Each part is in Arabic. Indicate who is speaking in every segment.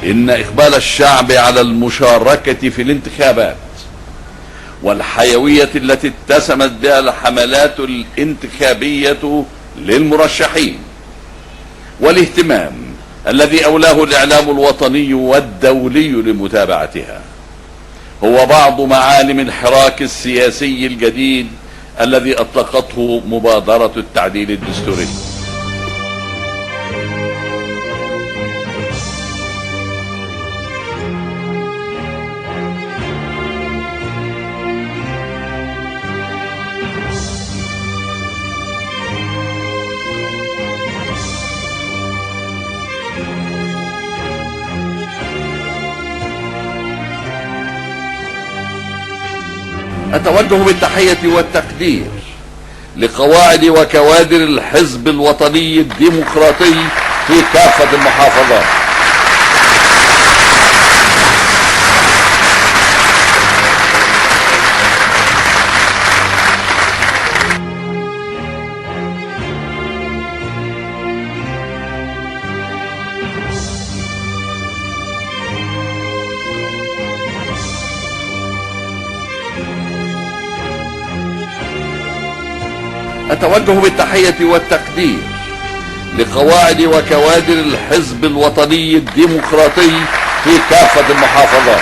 Speaker 1: إن إقبال الشعب على المشاركة في الانتخابات والحيوية التي اتسمت بها الحملات الانتخابية للمرشحين والاهتمام الذي أولاه الإعلام الوطني والدولي لمتابعتها هو بعض معالم الحراك السياسي الجديد الذي أطلقته مبادرة التعديل الدستوري. أتوجه بالتحية والتقدير لقواعد وكوادر الحزب الوطني الديمقراطي في كافة المحافظات. أتوجه بالتحية والتقدير لقواعد وكوادر الحزب الوطني الديمقراطي في كافة المحافظات.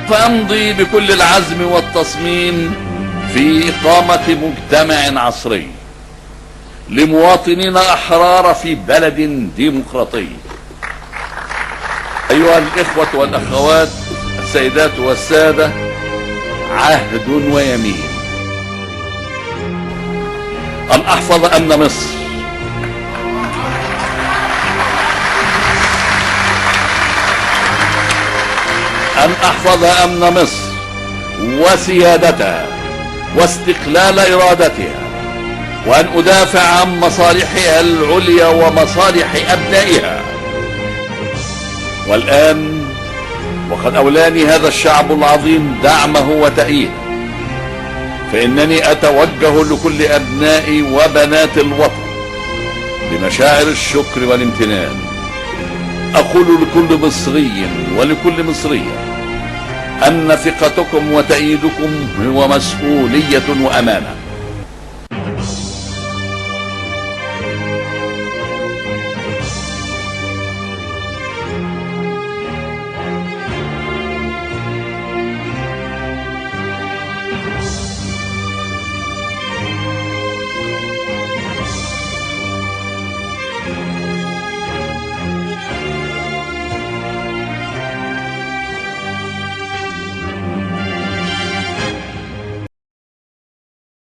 Speaker 1: فأمضي بكل العزم والتصميم في إقامة مجتمع عصري لمواطنين أحرار في بلد ديمقراطي. أيها الإخوة والأخوات، السيدات والسادة، عهد ويمين أن أحفظ أمن مصر، أن أحفظ أمن مصر وسيادتها واستقلال إرادتها، وأن أدافع عن مصالحها العليا ومصالح أبنائها. والآن وقد أولاني هذا الشعب العظيم دعمه وتأييده، فإنني أتوجه لكل أبناء وبنات الوطن بمشاعر الشكر والامتنان. أقول لكل مصري ولكل مصرية أن ثقتكم وتأييدكم هو مسؤولية وأمانة.